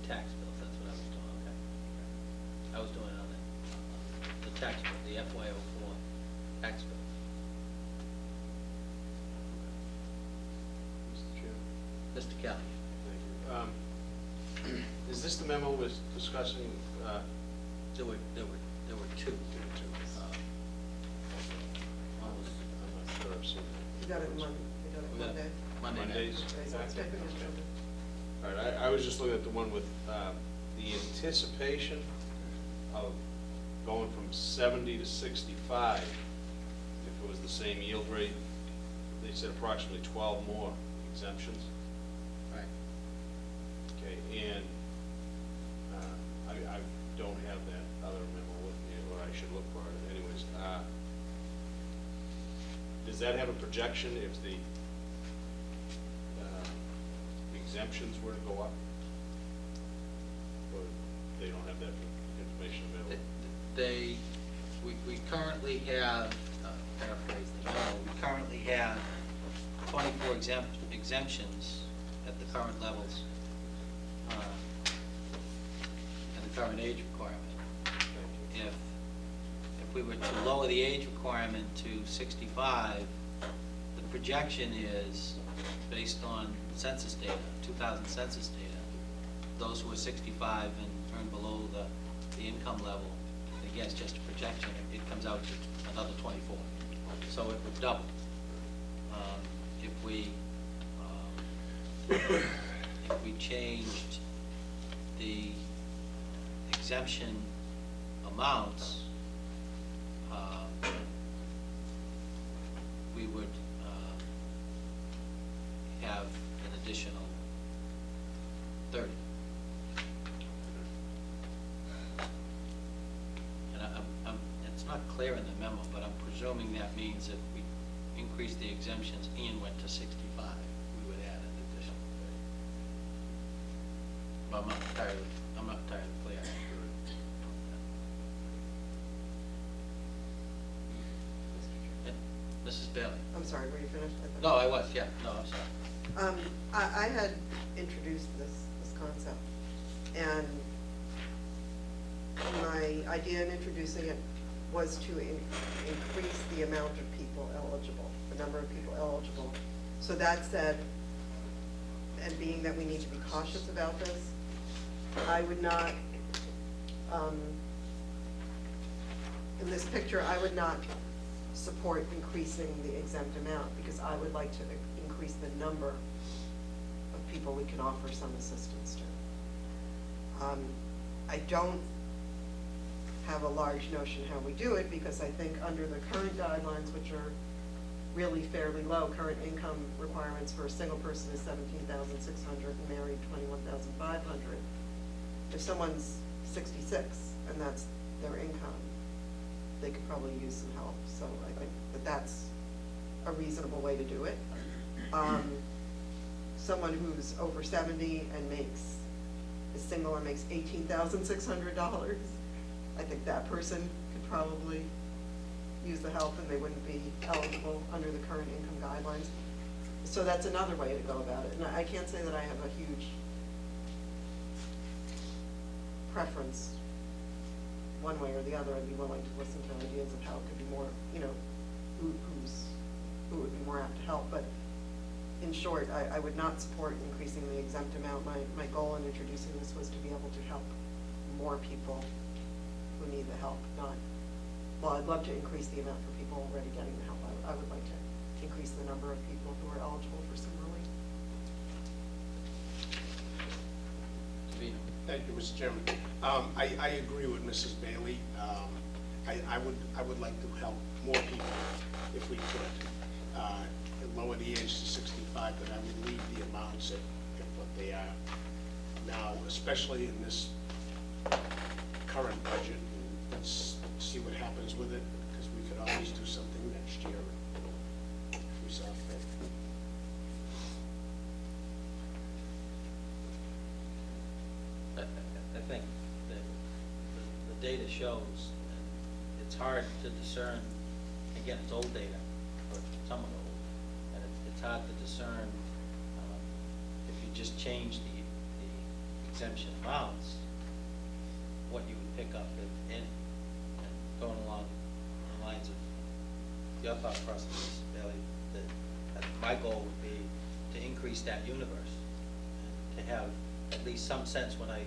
tax bills, that's what I was doing, okay. I was doing it on the tax bill, the FY04 tax bill. Mr. Chairman. Mr. Kelly. Thank you. Is this the memo we're discussing? There were two. One was I'm not sure I've seen that. You got it Monday, We got Monday? Monday night. Mondays? Okay, so it's Okay. taken this Monday. All right, I was just looking at the one with the anticipation of going from 70 to 65, if it was the same yield rate. They said approximately 12 more exemptions. Right. Okay, and I don't have that other memo with me, or I should look for it anyways. Does that have a projection if the exemptions were to go up? Or they don't have that information available? We currently have, paraphrase the memo, we currently have 24 exemptions at the current levels, and the current age requirement. Thank you. If we were to lower the age requirement to 65, the projection is, based on census data, 2000 census data, those who are 65 and earn below the income level, again, it's just a projection, it comes out to another 24. So it would double. If we changed the exemption amounts, we would have an additional 30. And it's not clear in the memo, but I'm presuming that means if we increased the exemptions and went to 65, we would add an additional 30. But I'm not entirely clear. Mrs. Bailey? I'm sorry, were you finished? I No, thought- I was, yeah, no, I'm sorry. I had introduced this concept, and my idea in introducing it was to increase the amount of people eligible, the number of people eligible. So that said, and being that we need to be cautious about this, I would not, in this picture, I would not support increasing the exempt amount, because I would like to increase the number of people we can offer some assistance to. I don't have a large notion how we do it, because I think under the current guidelines, which are really fairly low, current income requirements for a single person is $17,600 and married $21,500. If someone's 66 and that's their income, they could probably use some help. So I think that that's a reasonable way to do it. Someone who's over 70 and is single and makes $18,600, I think that person could probably use the help and they wouldn't be eligible under the current income guidelines. So that's another way to go about it. And I can't say that I have a huge preference one way or the other. I'd be willing to listen to ideas of how it could be more, who would be more apt to help. But in short, I would not support increasing the exempt amount. My goal in introducing this was to be able to help more people who need the help, not, well, I'd love to increase the amount for people already getting the help. I would like to increase the number of people who are eligible for some relief. Davina? Thank you, Mr. Chairman. I agree with Mrs. Bailey. I would like to help more people if we could. Lower the age to 65, but I would leave the amounts at what they are now, especially in this current budget. Let's see what happens with it, because we could always do something next year if we saw fit. I think that the data shows, and it's hard to discern, again, it's old data, or somewhat old, and it's hard to discern if you just change the exemption amounts, what you would pick up, if any. And going along the lines of your thought process, Bailey, that my goal would be to increase that universe, and to have at least some sense when I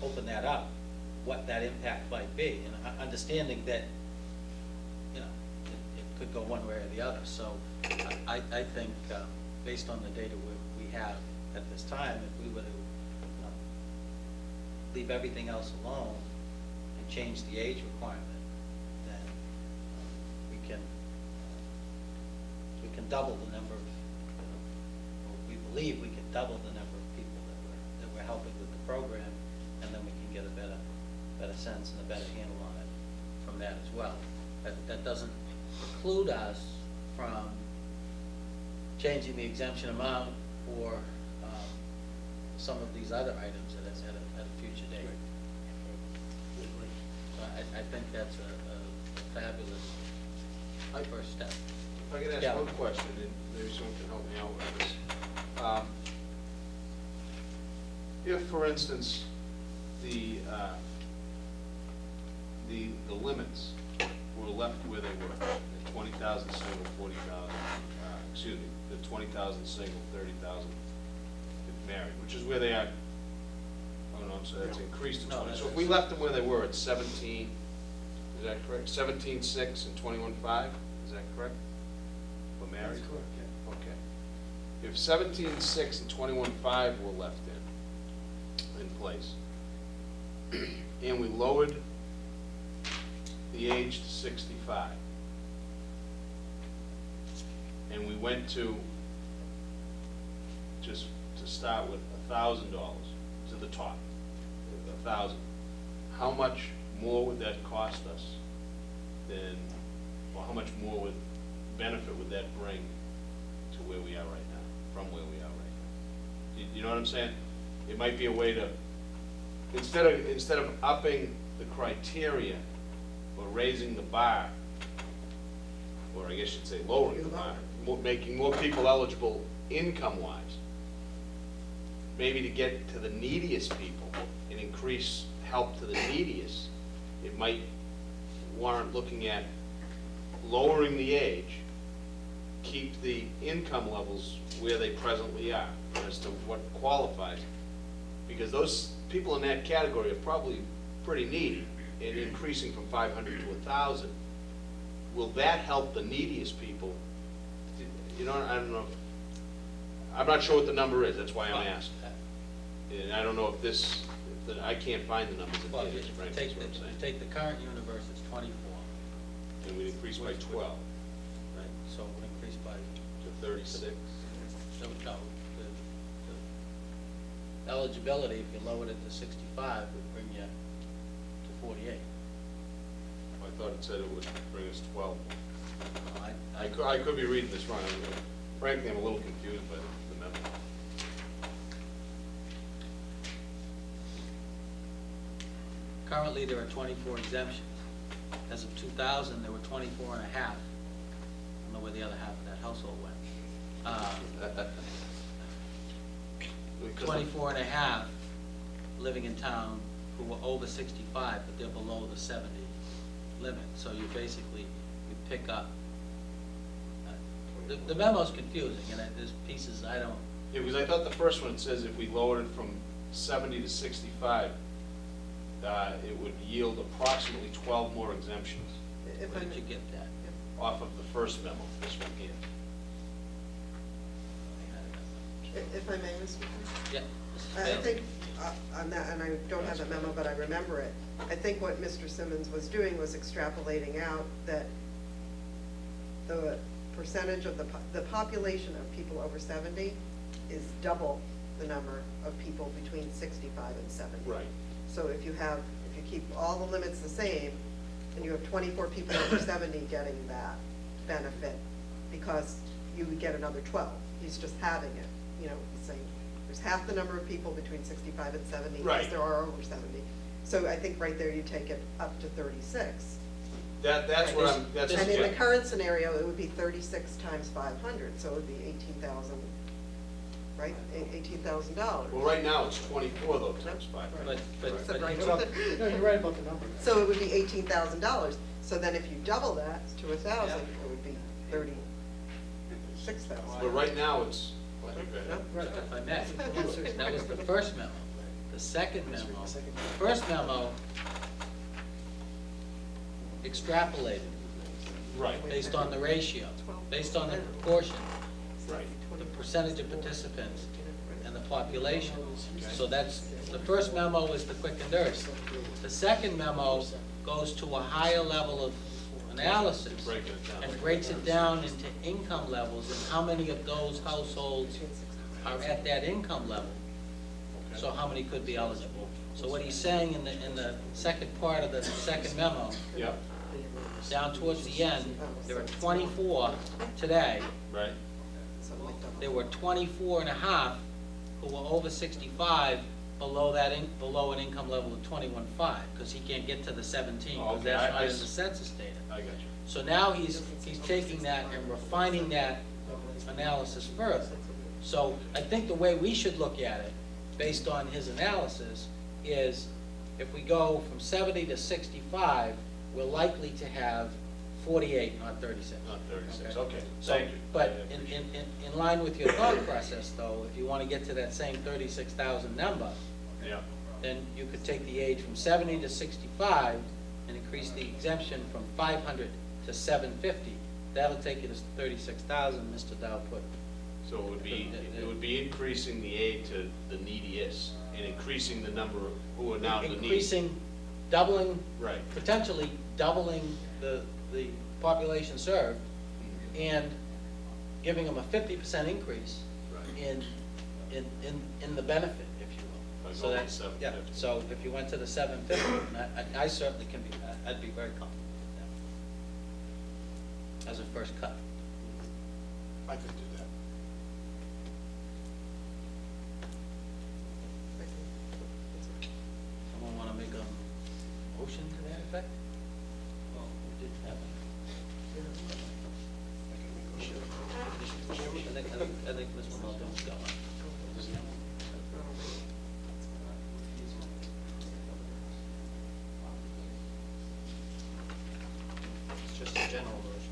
open that up, what that impact might be, and understanding that, you know, it could go one way or the other. So I think, based on the data we have at this time, if we were to leave everything else alone and change the age requirement, then we can double the number of, or we believe we can double the number of people that we're helping with the program, and then we can get a better sense and a better handle on it from that as well. That doesn't preclude us from changing the exemption amount for some of these other items at a future date. So I think that's a fabulous first step. If I could ask Yeah. one question, and maybe someone can help me out with this. If, for instance, the limits were left where they were, the 20,000 single, 40,000, excuse me, the 20,000 single, 30,000 if married, which is where they are. Oh, no, I'm sorry, that's increased to No, 20. So if that's- we left them where they were at 17, is that correct? 17.6 and 21.5, is that correct? For married? That's correct, yeah. Okay. If 17.6 and 21.5 were left in place, and we lowered the age to 65, and we went to, just to start with, $1,000 to the top, 1,000, how much more would that cost us than, or how much more would benefit would that bring to where we are right now, from where we are right now? You know what I'm saying? It might be a way to, instead of upping the criteria or raising the bar, or I guess you'd say lowering the bar, making more people eligible income-wise, maybe to get to the neediest people and increase help to the neediest, it might warrant looking at lowering the age, keep the income levels where they presently are as to what qualifies. Because those people in that category are probably pretty needy, and increasing from 500 to 1,000, will that help the neediest people? You know, I don't know. I'm not sure what the number is, that's why I'm asking. And I don't know if this, I can't find the numbers in Well, here, if you frankly, take is what I'm saying. take the current universe, it's 24, And we increased by 12 right? So it would increase by, to 36. so no, the eligibility, if you lowered it to 65, would bring you to 48. I thought it said it would bring us 12. Well, I could be reading this wrong. Frankly, I'm a little confused by the memo. Currently, there are 24 exemptions. As of 2000, there were 24 and a half. I don't know where the other half of that household went. 24 and a half living in town who were over 65, but they're below the 70 limit. So you basically, you pick up, the memo's confusing, and there's pieces I don't, Yeah, because I thought the first one, it says if we lowered it from 70 to 65, it would yield approximately 12 more exemptions If where I did you may- get that? off of the first memo, this one here. If I may, Mr. Chairman? Yeah. Mrs. I Bailey. think, on that, and I don't have the memo, but I remember it, I think what Mr. Simmons was doing was extrapolating out that the percentage of the population of people over 70 is double the number of people between 65 and 70. Right. So if you keep all the limits the same, and you have 24 people over 70 getting that benefit, because you would get another 12. He's just having it, you know, he's saying, there's half the number of people between 65 and 70 Right. as there are over 70. So I think right there you take it up to 36. That's what I'm, that's. And in the yeah. current scenario, it would be 36 times 500, so it would be 18,000 right? $18,000. Well, right now, it's 24 though, times 5. But Except right you with talk- it. No, you're right about the number. So it would be $18,000. So then if you double that to 1,000, it would be $36,000. But right now, it's, well, you go ahead. Right. if I may, that was the first memo. The second memo, the first memo extrapolated Right, based on the ratio, based on the proportion, right. the percentage of participants and the population. So that's, the first memo is the quick and dirty. The second memo goes to a higher level of analysis Breaking it down. and breaks it down into income levels and how many of those households are at that income level. So how many could be eligible? So what he's saying in the second part of the second memo, Yep, down towards the end, there are 24 today. right. There were 24 and a half who were over 65 below that, below an income level of 21.5, because he can't get to the 17, because Okay, that's I not in the see. census data. I got you. So now he's taking that and refining that analysis further. So I think the way we should look at it, based on his analysis, is if we go from 70 to 65, we're likely to have 48, not 36. Not 36, okay, So, thank you. but I appreciate it. in line with your thought process, though, if you want to get to that same 36,000 number, Yeah, then you could take the age from 70 to 65 and increase the exemption from 500 to 750. That'll take you to 36,000, Mr. Dow put. so it would be increasing the aid to the neediest and increasing the number of who are now the needy. Increasing, doubling, Right, potentially doubling the population served and giving them a 50% increase right. in the benefit, if you will. By So going to that's, 750. yeah, so if you went to the 750, and I certainly can be, I'd be very comfortable with that as a first cut. I could do that. Someone want to make a motion to that effect? Well, we did have it. I think Mr. Muldoon's got one. It's just a general motion.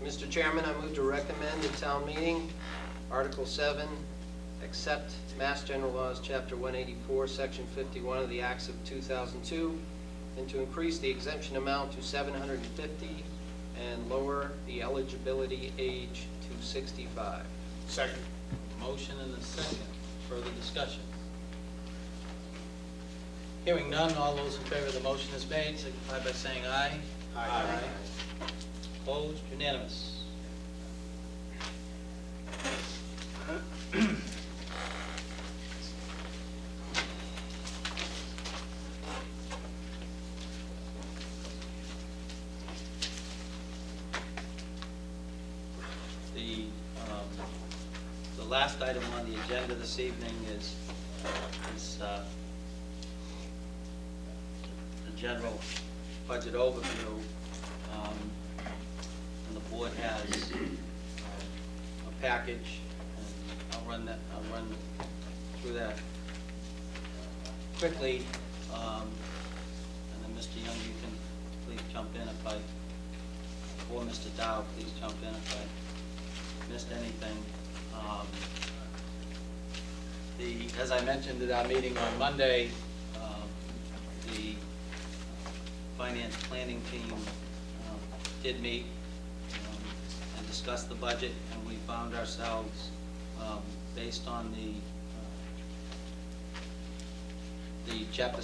Mr. Chairman, I move to recommend the town meeting, Article 7, accept Mass General Laws, Chapter 184, Section 51 of the Acts of 2002, and to increase the exemption amount to 750 and lower the eligibility age to 65. Second. Motion and a second. Further discussion? Hearing none, all those in favor of the motion is made, signify by saying aye. Aye. Opposed, unanimous. The last item on the agenda this evening is the general budget overview. And the board has a package, and I'll run through that quickly. And then Mr. Young, you can please jump in if I, or Mr. Dow, please jump in if I missed anything. As I mentioned at our meeting on Monday, the finance planning team did meet and discuss the budget, and we found ourselves, based on the chapter